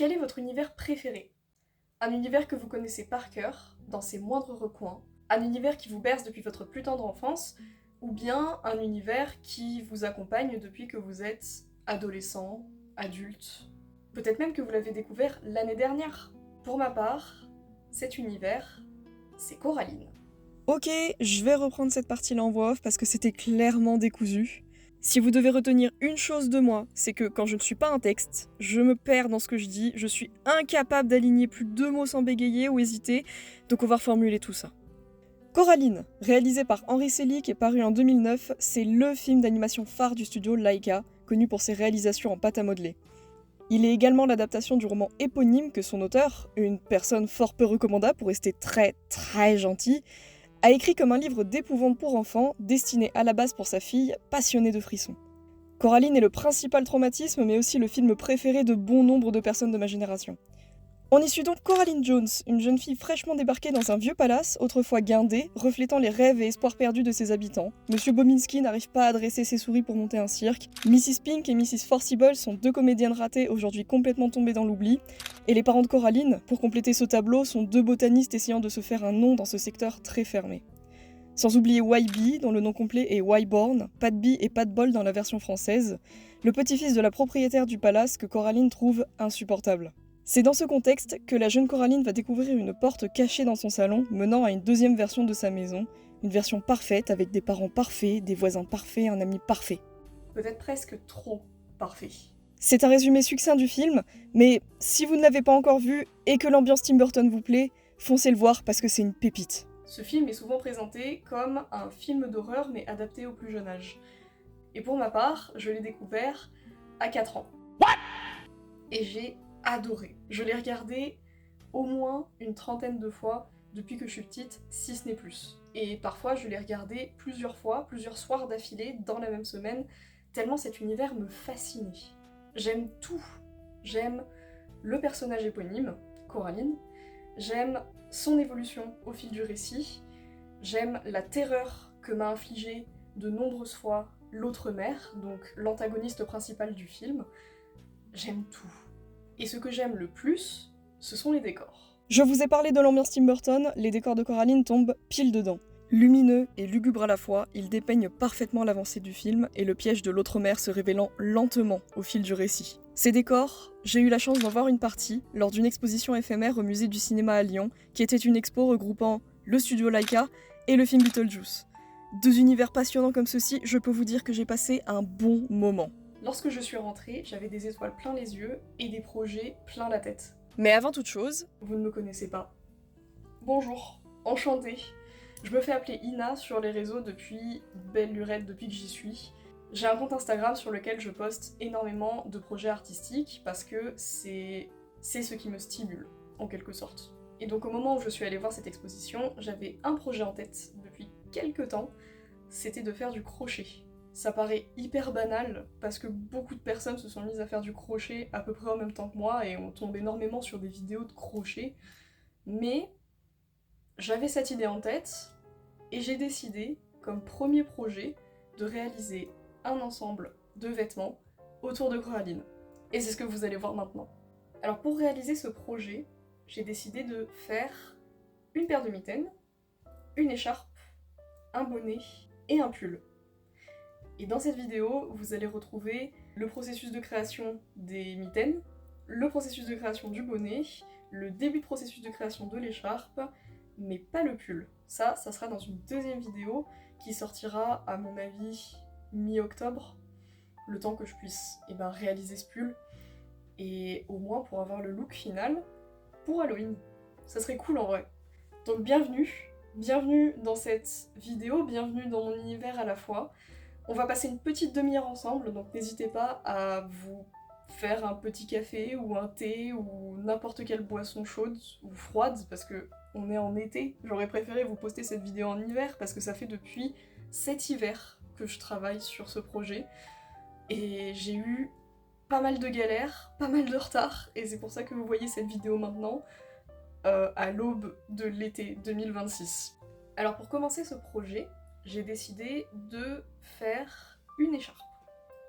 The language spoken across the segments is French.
Quel est votre univers préféré? Un univers que vous connaissez par cœur, dans ses moindres recoins, un univers qui vous berce depuis votre plus tendre enfance, ou bien un univers qui vous accompagne depuis que vous êtes adolescent, adulte, peut-être même que vous l'avez découvert l'année dernière. Pour ma part, cet univers, c'est Coraline. Ok, je vais reprendre cette partie-là en voix off parce que c'était clairement décousu. Si vous devez retenir une chose de moi, c'est que quand je ne suis pas un texte, je me perds dans ce que je dis, je suis incapable d'aligner plus de 2 mots sans bégayer ou hésiter, donc on va reformuler tout ça. Coraline, réalisé par Henri Selick et paru en 2009, c'est le film d'animation phare du studio Laika, connu pour ses réalisations en pâte à modeler. Il est également l'adaptation du roman éponyme que son auteur, une personne fort peu recommandable pour rester très gentil, a écrit comme un livre d'épouvante pour enfants, destiné à la base pour sa fille, passionnée de frissons. Coraline est le principal traumatisme, mais aussi le film préféré de bon nombre de personnes de ma génération. On y suit donc Coraline Jones, une jeune fille fraîchement débarquée dans un vieux palace, autrefois guindé, reflétant les rêves et espoirs perdus de ses habitants. Monsieur Bominski n'arrive pas à dresser ses souris pour monter un cirque. Mrs. Pink et Mrs. Forcible sont 2 comédiennes ratées aujourd'hui complètement tombées dans l'oubli. Et les parents de Coraline, pour compléter ce tableau, sont 2 botanistes essayant de se faire un nom dans ce secteur très fermé. Sans oublier Wyby, dont le nom complet est Wyborn, Pat Bee et Pat Ball dans la version française, le petit-fils de la propriétaire du palace que Coraline trouve insupportable. C'est dans ce contexte que la jeune Coraline va découvrir une porte cachée dans son salon menant à une deuxième version de sa maison, une version parfaite avec des parents parfaits, des voisins parfaits, un ami parfait. Peut-être presque trop parfait. C'est un résumé succinct du film, mais si vous ne l'avez pas encore vu et que l'ambiance Tim Burton vous plaît, foncez le voir parce que c'est une pépite. Ce film est souvent présenté comme un film d'horreur mais adapté au plus jeune âge. Et pour ma part, je l'ai découvert à 4 ans. Et j'ai adoré. Je l'ai regardé au moins une trentaine de fois depuis que je suis petite, si ce n'est plus. Et parfois, je l'ai regardé plusieurs fois, plusieurs soirs d'affilée, dans la même semaine, tellement cet univers me fascinait. J'aime tout. J'aime le personnage éponyme, Coraline. J'aime son évolution au fil du récit. J'aime la terreur que m'a infligée de nombreuses fois l'autre mère, donc l'antagoniste principal du film. J'aime tout. Et ce que j'aime le plus, ce sont les décors. Je vous ai parlé de l'ambiance Tim Burton, les décors de Coraline tombent pile dedans. Lumineux et lugubre à la fois, ils dépeignent parfaitement l'avancée du film et le piège de l'autre mère se révélant lentement au fil du récit. Ces décors, j'ai eu la chance d'en voir une partie lors d'une exposition éphémère au musée du cinéma à Lyon, qui était une expo regroupant le studio Laika et le film Beetlejuice. 2 univers passionnants comme ceux-ci, je peux vous dire que j'ai passé un bon moment. Lorsque je suis rentrée, j'avais des étoiles plein les yeux et des projets plein la tête. Mais avant toute chose, vous ne me connaissez pas. Bonjour, enchantée. Je me fais appeler Ina sur les réseaux depuis belle lurette, depuis que j'y suis. J'ai un compte Instagram sur lequel je poste énormément de projets artistiques parce que c'est ce qui me stimule, en quelque sorte. Et donc au moment où je suis allée voir cette exposition, j'avais un projet en tête depuis quelques temps, c'était de faire du crochet. Ça paraît hyper banal parce que beaucoup de personnes se sont mises à faire du crochet à peu près en même temps que moi et on tombe énormément sur des vidéos de crochet. Mais j'avais cette idée en tête et j'ai décidé, comme premier projet, de réaliser un ensemble de vêtements autour de Coraline. Et c'est ce que vous allez voir maintenant. Alors pour réaliser ce projet, j'ai décidé de faire une paire de mitaines, une écharpe, un bonnet et un pull. Et dans cette vidéo, vous allez retrouver le processus de création des mitaines, le processus de création du bonnet, le début de processus de création de l'écharpe, mais pas le pull. Ça sera dans une deuxième vidéo qui sortira, à mon avis, mi-octobre, le temps que je puisse réaliser ce pull, et au moins pour avoir le look final pour Halloween. Ça serait cool en vrai. Donc bienvenue dans cette vidéo, bienvenue dans mon univers à la fois. On va passer une petite demi-heure ensemble, donc n'hésitez pas à vous faire un petit café ou un thé ou n'importe quelle boisson chaude ou froide parce que on est en été. J'aurais préféré vous poster cette vidéo en hiver parce que ça fait depuis cet hiver que je travaille sur ce projet et j'ai eu pas mal de galères, pas mal de retard et c'est pour ça que vous voyez cette vidéo maintenant à l'aube de l'été 2026. Alors pour commencer ce projet, j'ai décidé de faire une écharpe.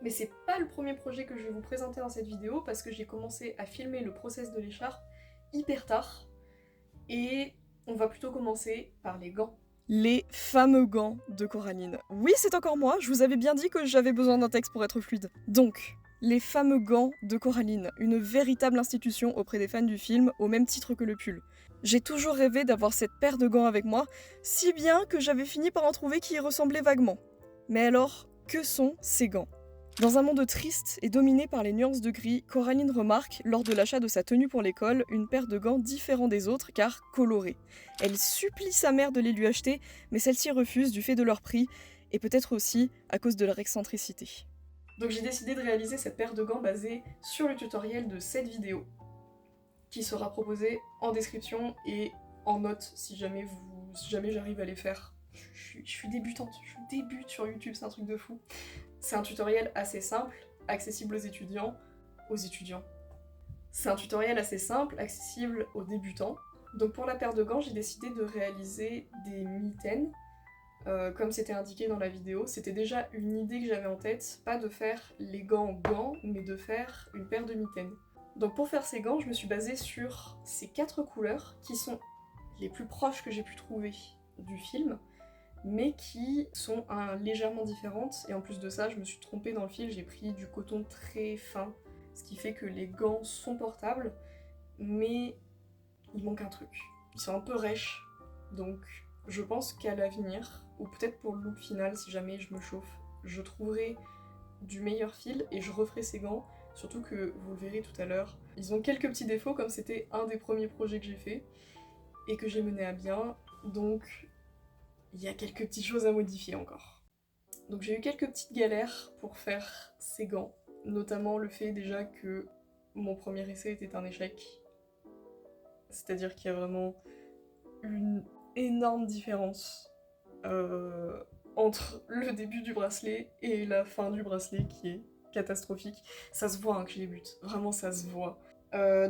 Mais c'est pas le premier projet que je vais vous présenter dans cette vidéo parce que j'ai commencé à filmer le process de l'écharpe hyper tard. Et on va plutôt commencer par les gants. Les fameux gants de Coraline. Oui, c'est encore moi, je vous avais bien dit que j'avais besoin d'un texte pour être fluide. Donc, les fameux gants de Coraline, une véritable institution auprès des fans du film, au même titre que le pull. J'ai toujours rêvé d'avoir cette paire de gants avec moi, si bien que j'avais fini par en trouver qui y ressemblaient vaguement. Mais alors, que sont ces gants ? Dans un monde triste et dominé par les nuances de gris, Coraline remarque, lors de l'achat de sa tenue pour l'école, une paire de gants différents des autres car colorés. Elle supplie sa mère de les lui acheter, mais celle-ci refuse du fait de leur prix, et peut-être aussi à cause de leur excentricité. Donc j'ai décidé de réaliser cette paire de gants basée sur le tutoriel de cette vidéo, qui sera proposée en description et en note si jamais j'arrive à les faire. Je suis débutante, je débute sur YouTube, c'est un truc de fou. C'est un tutoriel assez simple, accessible aux étudiants. C'est un tutoriel assez simple, accessible aux débutants. Donc pour la paire de gants, j'ai décidé de réaliser des mitaines, comme c'était indiqué dans la vidéo. C'était déjà une idée que j'avais en tête, pas de faire les gants, mais de faire une paire de mitaines. Donc pour faire ces gants, je me suis basée sur ces 4 couleurs qui sont les plus proches que j'ai pu trouver du film, mais qui sont légèrement différentes. Et en plus de ça, je me suis trompée dans le fil, j'ai pris du coton très fin, ce qui fait que les gants sont portables, mais il manque un truc. Ils sont un peu rêches, donc je pense qu'à l'avenir, ou peut-être pour le look final, si jamais je me chauffe, je trouverai du meilleur fil et je referai ces gants, surtout que, vous le verrez tout à l'heure, ils ont quelques petits défauts, comme c'était un des premiers projets que j'ai fait, et que j'ai mené à bien, donc il y a quelques petites choses à modifier encore. Donc j'ai eu quelques petites galères pour faire ces gants, notamment le fait déjà que mon premier essai était un échec. C'est-à-dire qu'il y a vraiment une énorme différence entre le début du bracelet et la fin du bracelet qui est catastrophique. Ça se voit que je débute, vraiment ça se voit.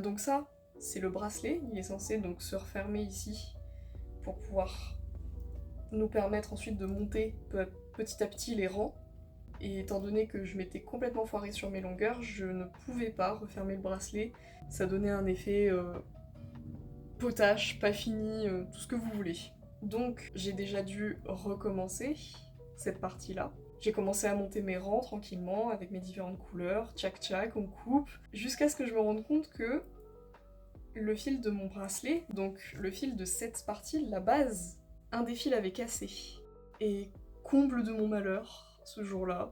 Donc ça, c'est le bracelet, il est censé donc se refermer ici pour pouvoir nous permettre ensuite de monter petit à petit les rangs. Et étant donné que je m'étais complètement foirée sur mes longueurs, je ne pouvais pas refermer le bracelet. Ça donnait un effet potache, pas fini, tout ce que vous voulez. Donc j'ai déjà dû recommencer cette partie-là. J'ai commencé à monter mes rangs tranquillement avec mes différentes couleurs, tchac, on coupe, jusqu'à ce que je me rende compte que le fil de mon bracelet, donc le fil de cette partie, la base, un des fils avait cassé. Et comble de mon malheur, ce jour-là,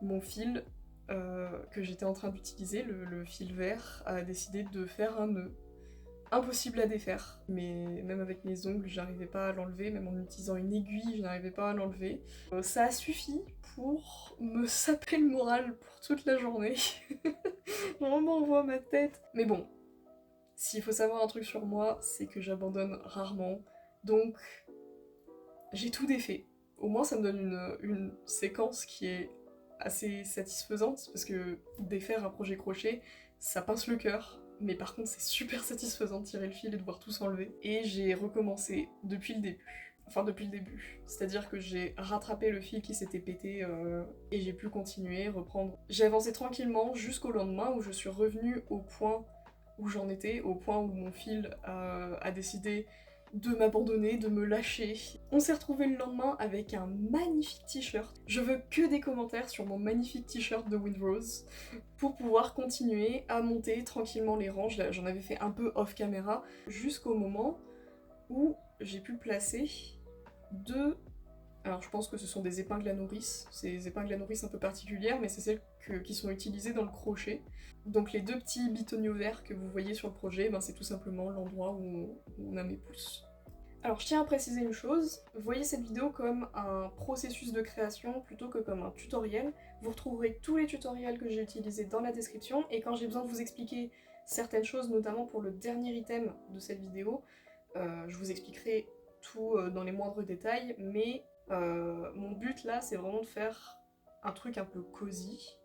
mon fil que j'étais en train d'utiliser, le fil vert, a décidé de faire un nœud. Impossible à défaire, mais même avec mes ongles, j'arrivais pas à l'enlever, même en utilisant une aiguille, je n'arrivais pas à l'enlever. Ça a suffi pour me saper le moral pour toute la journée. Vraiment, on voit ma tête. Mais bon, s'il faut savoir un truc sur moi, c'est que j'abandonne rarement, donc j'ai tout défait. Au moins ça me donne une séquence qui est assez satisfaisante, parce que défaire un projet crochet, ça pince le cœur, mais par contre c'est super satisfaisant de tirer le fil et de voir tout s'enlever. Et j'ai recommencé depuis le début. Enfin depuis le début. C'est-à-dire que j'ai rattrapé le fil qui s'était pété et j'ai pu continuer, reprendre. J'ai avancé tranquillement jusqu'au lendemain où je suis revenue au point où j'en étais, au point où mon fil a décidé de m'abandonner, de me lâcher. On s'est retrouvés le lendemain avec un magnifique t-shirt. Je veux que des commentaires sur mon magnifique t-shirt de Windrose pour pouvoir continuer à monter tranquillement les rangs. J'en avais fait un peu off caméra jusqu'au moment où j'ai pu placer deux... Alors je pense que ce sont des épingles à nourrice, c'est des épingles à nourrice un peu particulières, mais c'est celles qui sont utilisées dans le crochet. Donc les deux petits bitonniaux verts que vous voyez sur le projet, c'est tout simplement l'endroit où on a mes pouces. Alors je tiens à préciser une chose, voyez cette vidéo comme un processus de création plutôt que comme un tutoriel. Vous retrouverez tous les tutoriels que j'ai utilisés dans la description, et quand j'ai besoin de vous expliquer certaines choses, notamment pour le dernier item de cette vidéo, je vous expliquerai tout dans les moindres détails, mais mon but là c'est vraiment de faire un truc un peu cosy,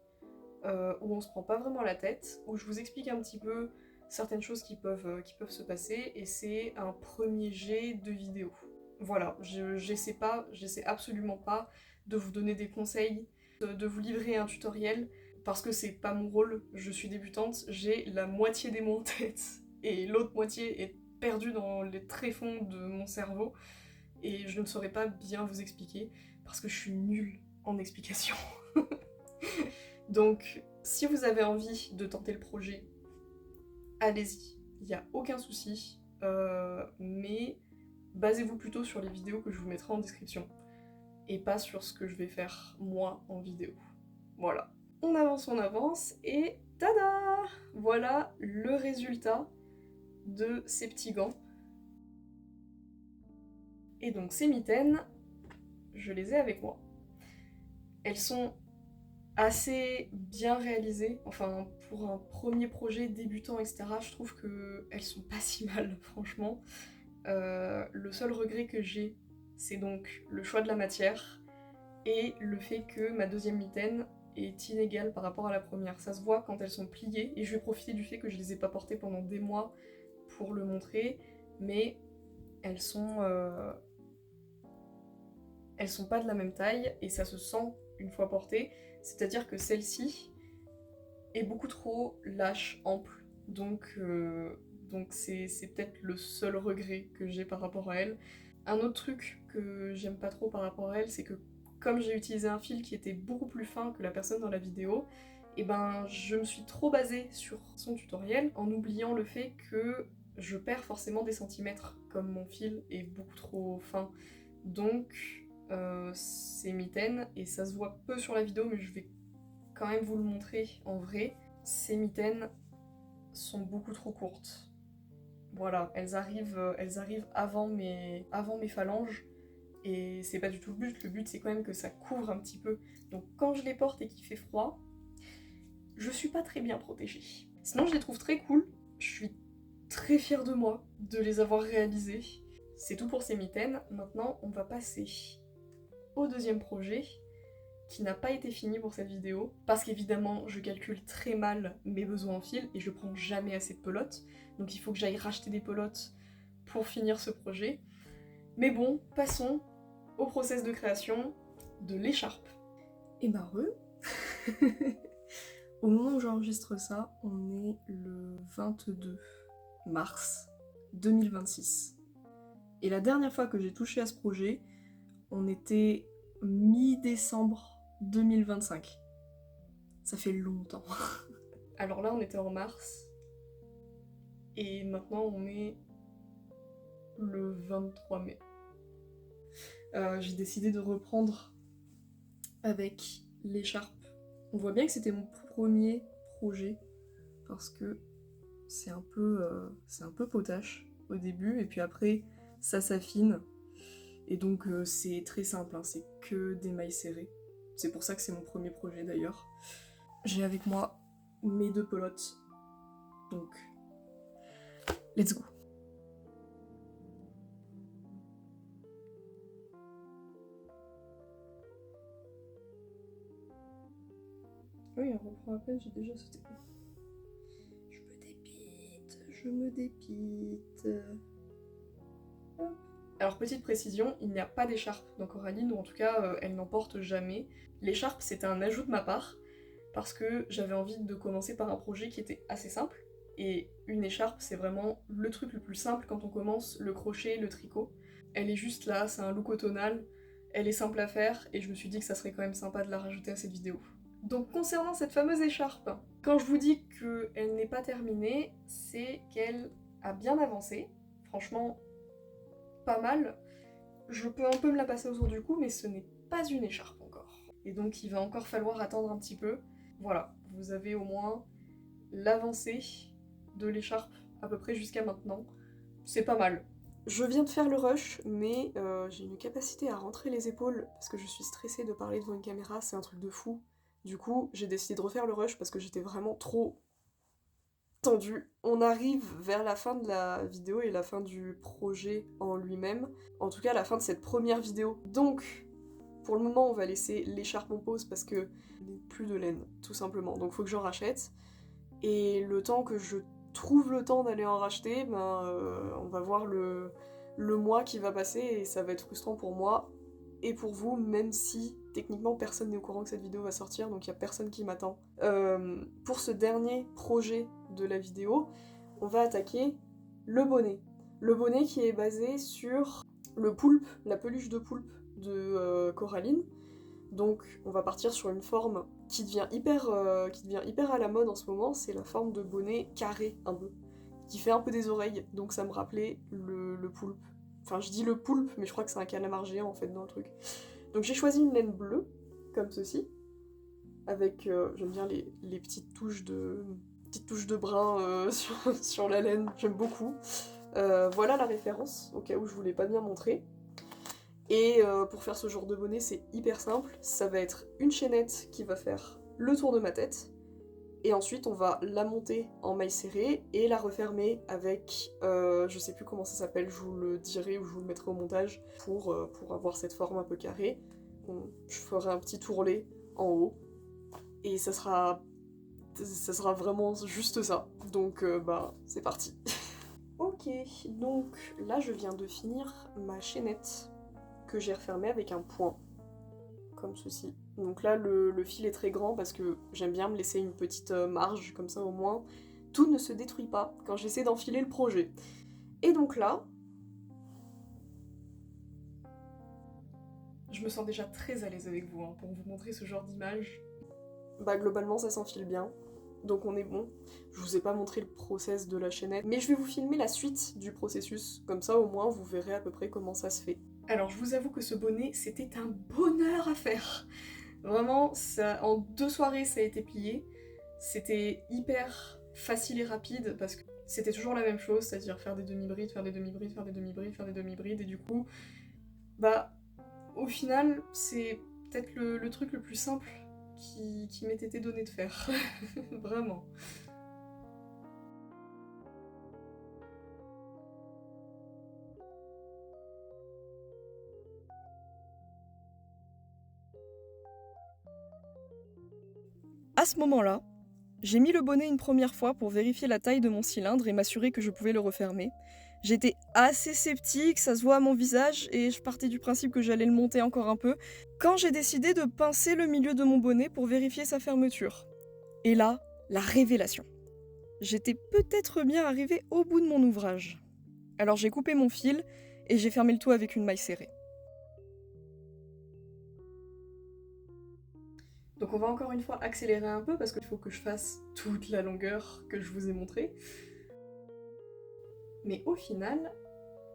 où on se prend pas vraiment la tête, où je vous explique un petit peu certaines choses qui peuvent se passer, et c'est un premier jet de vidéo. Voilà, j'essaie absolument pas de vous donner des conseils, de vous livrer un tutoriel, parce que c'est pas mon rôle, je suis débutante, j'ai la moitié des mots en tête et l'autre moitié est perdue dans les tréfonds de mon cerveau et je ne saurais pas bien vous expliquer parce que je suis nulle en explication. Donc, si vous avez envie de tenter le projet, allez-y, il n'y a aucun souci, mais basez-vous plutôt sur les vidéos que je vous mettrai en description et pas sur ce que je vais faire moi en vidéo. Voilà. On avance et tada! Voilà le résultat de ces petits gants. Et donc ces mitaines, je les ai avec moi. Elles sont assez bien réalisées, enfin pour un premier projet débutant, etc. Je trouve qu'elles sont pas si mal, franchement. Le seul regret que j'ai, c'est donc le choix de la matière et le fait que ma deuxième mitaine est inégale par rapport à la première. Ça se voit quand elles sont pliées, et je vais profiter du fait que je les ai pas portées pendant des mois pour le montrer, mais elles sont pas de la même taille, et ça se sent une fois portée, c'est-à-dire que celle-ci est beaucoup trop lâche, ample, donc c'est peut-être le seul regret que j'ai par rapport à elle. Un autre truc que j'aime pas trop par rapport à elle, c'est que comme j'ai utilisé un fil qui était beaucoup plus fin que la personne dans la vidéo, et ben je me suis trop basée sur son tutoriel en oubliant le fait que je perds forcément des centimètres comme mon fil est beaucoup trop fin. Donc ces mitaines, et ça se voit peu sur la vidéo mais je vais quand même vous le montrer en vrai, ces mitaines sont beaucoup trop courtes. Voilà, elles arrivent avant mes phalanges, et c'est pas du tout le but c'est quand même que ça couvre un petit peu. Donc quand je les porte et qu'il fait froid, je suis pas très bien protégée. Sinon je les trouve très cool, je suis très fière de moi de les avoir réalisées. C'est tout pour ces mitaines, maintenant on va passer au deuxième projet, qui n'a pas été fini pour cette vidéo, parce qu'évidemment je calcule très mal mes besoins en fil et je prends jamais assez de pelotes, donc il faut que j'aille racheter des pelotes pour finir ce projet. Mais bon, passons au process de création de l'écharpe. Et bah au moment où j'enregistre ça, on est le 22 mars 2026. Et la dernière fois que j'ai touché à ce projet, on était mi-décembre 2025. Ça fait longtemps. Alors là, on était en mars. Et maintenant, on est le 23 mai. J'ai décidé de reprendre avec l'écharpe. On voit bien que c'était mon premier projet parce que c'est un peu potache au début et puis après ça s'affine. Et donc c'est très simple, hein, c'est que des mailles serrées. C'est pour ça que c'est mon premier projet d'ailleurs. J'ai avec moi mes deux pelotes. Donc, let's go. Oui, on reprend à peine, j'ai déjà sauté. Je me dépite. Hop. Alors petite précision, il n'y a pas d'écharpe dans Coraline, ou en tout cas elle n'en porte jamais. L'écharpe c'était un ajout de ma part, parce que j'avais envie de commencer par un projet qui était assez simple, et une écharpe c'est vraiment le truc le plus simple quand on commence le crochet, le tricot. Elle est juste là, c'est un look automnal, elle est simple à faire, et je me suis dit que ça serait quand même sympa de la rajouter à cette vidéo. Donc concernant cette fameuse écharpe, quand je vous dis qu'elle n'est pas terminée, c'est qu'elle a bien avancé, franchement pas mal. Je peux un peu me la passer autour du cou, mais ce n'est pas une écharpe encore. Et donc il va encore falloir attendre un petit peu. Voilà, vous avez au moins l'avancée de l'écharpe à peu près jusqu'à maintenant. C'est pas mal. Je viens de faire le rush, mais j'ai une capacité à rentrer les épaules parce que je suis stressée de parler devant une caméra, c'est un truc de fou. Du coup, j'ai décidé de refaire le rush parce que j'étais vraiment trop tendue. On arrive vers la fin de la vidéo et la fin du projet en lui-même. En tout cas, la fin de cette première vidéo. Donc, pour le moment, on va laisser l'écharpe en pause parce que il n'est plus de laine, tout simplement. Donc, faut que j'en rachète. Et le temps que je trouve le temps d'aller en racheter, on va voir le mois qui va passer et ça va être frustrant pour moi. et pour vous, même si techniquement personne n'est au courant que cette vidéo va sortir, donc il n'y a personne qui m'attend. Pour ce dernier projet de la vidéo, on va attaquer le bonnet. Le bonnet qui est basé sur le poulpe, la peluche de poulpe de Coraline. Donc on va partir sur une forme qui devient hyper à la mode en ce moment, c'est la forme de bonnet carré un peu, qui fait un peu des oreilles, donc ça me rappelait le poulpe. Enfin je dis le poulpe, mais je crois que c'est un calamar géant en fait dans le truc. Donc j'ai choisi une laine bleue, comme ceci, avec, j'aime bien les petites touches de brun sur la laine, j'aime beaucoup. Voilà la référence, au cas où je voulais pas bien montrer. Et pour faire ce genre de bonnet, c'est hyper simple. Ça va être une chaînette qui va faire le tour de ma tête. Et ensuite, on va la monter en maille serrée et la refermer avec... je sais plus comment ça s'appelle, je vous le dirai ou je vous le mettrai au montage pour avoir cette forme un peu carrée. Je ferai un petit tourrelet en haut. Et ça sera vraiment juste ça. Donc, c'est parti. Ok, donc là, je viens de finir ma chaînette que j'ai refermé avec un point, comme ceci. Donc là, le fil est très grand parce que j'aime bien me laisser une petite marge, comme ça au moins, tout ne se détruit pas quand j'essaie d'enfiler le projet. Et donc là, je me sens déjà très à l'aise avec vous, hein, pour vous montrer ce genre d'image. Bah globalement, ça s'enfile bien, donc on est bon. Je vous ai pas montré le process de la chaînette, mais je vais vous filmer la suite du processus, comme ça au moins vous verrez à peu près comment ça se fait. Alors je vous avoue que ce bonnet, c'était un bonheur à faire. Vraiment, ça, en 2 soirées, ça a été plié. C'était hyper facile et rapide parce que c'était toujours la même chose, c'est-à-dire faire des demi-brides, faire des demi-brides, faire des demi-brides, faire des demi-brides, et du coup, au final, c'est peut-être le truc le plus simple qui m'ait été donné de faire. Vraiment. À ce moment-là, j'ai mis le bonnet une première fois pour vérifier la taille de mon cylindre et m'assurer que je pouvais le refermer. J'étais assez sceptique, ça se voit à mon visage, et je partais du principe que j'allais le monter encore un peu, quand j'ai décidé de pincer le milieu de mon bonnet pour vérifier sa fermeture. Et là, la révélation. J'étais peut-être bien arrivée au bout de mon ouvrage. Alors j'ai coupé mon fil et j'ai fermé le tout avec une maille serrée. Donc on va encore une fois accélérer un peu parce qu'il faut que je fasse toute la longueur que je vous ai montrée. Mais au final,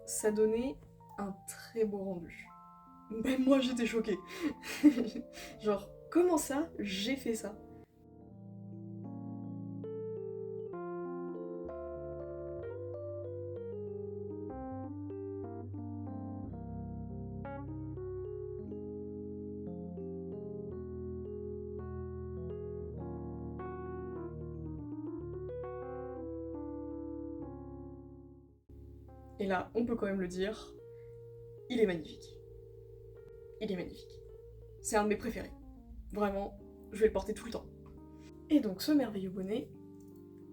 ça donnait un très beau rendu. Même moi j'étais choquée. Genre, comment ça, j'ai fait ça? Et là, on peut quand même le dire, il est magnifique. Il est magnifique. C'est un de mes préférés. Vraiment, je vais le porter tout le temps. Et donc ce merveilleux bonnet,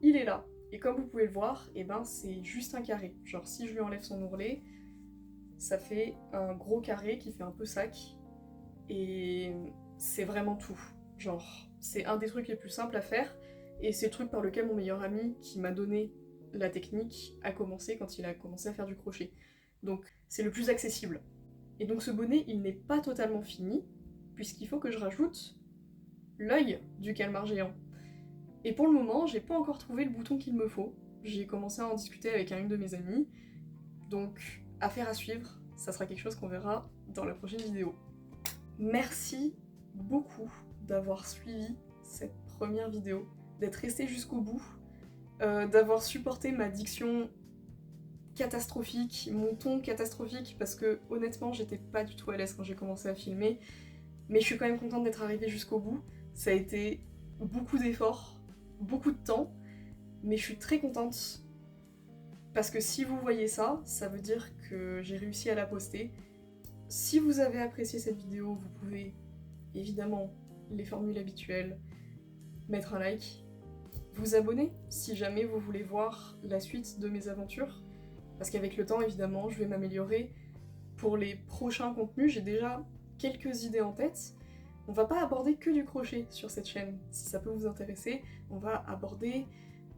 il est là. Et comme vous pouvez le voir, c'est juste un carré. Genre si je lui enlève son ourlet, ça fait un gros carré qui fait un peu sac. Et c'est vraiment tout. Genre, c'est un des trucs les plus simples à faire. Et c'est le truc par lequel mon meilleur ami, qui m'a donné la technique, a commencé quand il a commencé à faire du crochet. Donc c'est le plus accessible. Et donc ce bonnet, il n'est pas totalement fini, puisqu'il faut que je rajoute l'œil du calmar géant. Et pour le moment, j'ai pas encore trouvé le bouton qu'il me faut. J'ai commencé à en discuter avec une de mes amies. Donc, affaire à suivre, ça sera quelque chose qu'on verra dans la prochaine vidéo. Merci beaucoup d'avoir suivi cette première vidéo, d'être resté jusqu'au bout, d'avoir supporté ma diction catastrophique, mon ton catastrophique, parce que honnêtement, j'étais pas du tout à l'aise quand j'ai commencé à filmer. Mais je suis quand même contente d'être arrivée jusqu'au bout. Ça a été beaucoup d'efforts, beaucoup de temps, mais je suis très contente parce que si vous voyez ça, ça veut dire que j'ai réussi à la poster. Si vous avez apprécié cette vidéo, vous pouvez évidemment les formules habituelles, mettre un like, vous abonner si jamais vous voulez voir la suite de mes aventures, parce qu'avec le temps évidemment je vais m'améliorer. Pour les prochains contenus, j'ai déjà quelques idées en tête. On va pas aborder que du crochet sur cette chaîne. Si ça peut vous intéresser, on va aborder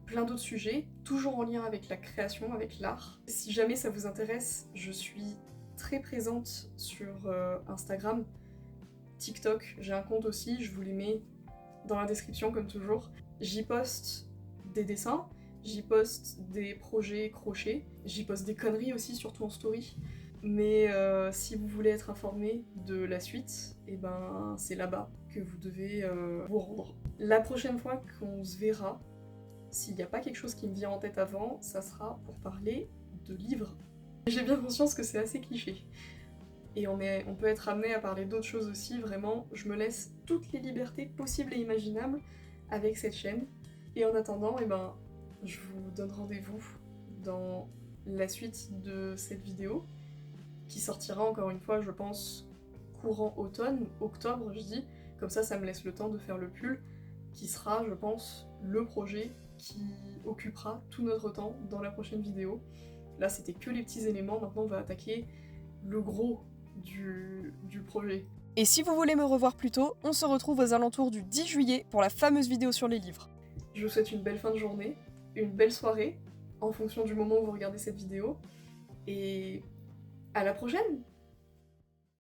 plein d'autres sujets, toujours en lien avec la création, avec l'art. Si jamais ça vous intéresse, je suis très présente sur Instagram, TikTok, j'ai un compte aussi, je vous les mets dans la description comme toujours. J'y poste des dessins, j'y poste des projets crochet, j'y poste des conneries aussi, surtout en story. Mais si vous voulez être informé de la suite, et ben c'est là-bas que vous devez vous rendre. La prochaine fois qu'on se verra, s'il n'y a pas quelque chose qui me vient en tête avant, ça sera pour parler de livres. J'ai bien conscience que c'est assez cliché. Et on peut être amené à parler d'autres choses aussi, vraiment, je me laisse toutes les libertés possibles et imaginables avec cette chaîne. Et en attendant, eh ben, je vous donne rendez-vous dans la suite de cette vidéo, qui sortira encore une fois, je pense, courant automne, octobre je dis, comme ça me laisse le temps de faire le pull, qui sera, je pense, le projet qui occupera tout notre temps dans la prochaine vidéo. Là c'était que les petits éléments, maintenant on va attaquer le gros du projet. Et si vous voulez me revoir plus tôt, on se retrouve aux alentours du 10 juillet pour la fameuse vidéo sur les livres. Je vous souhaite une belle fin de journée, une belle soirée, en fonction du moment où vous regardez cette vidéo, et à la prochaine!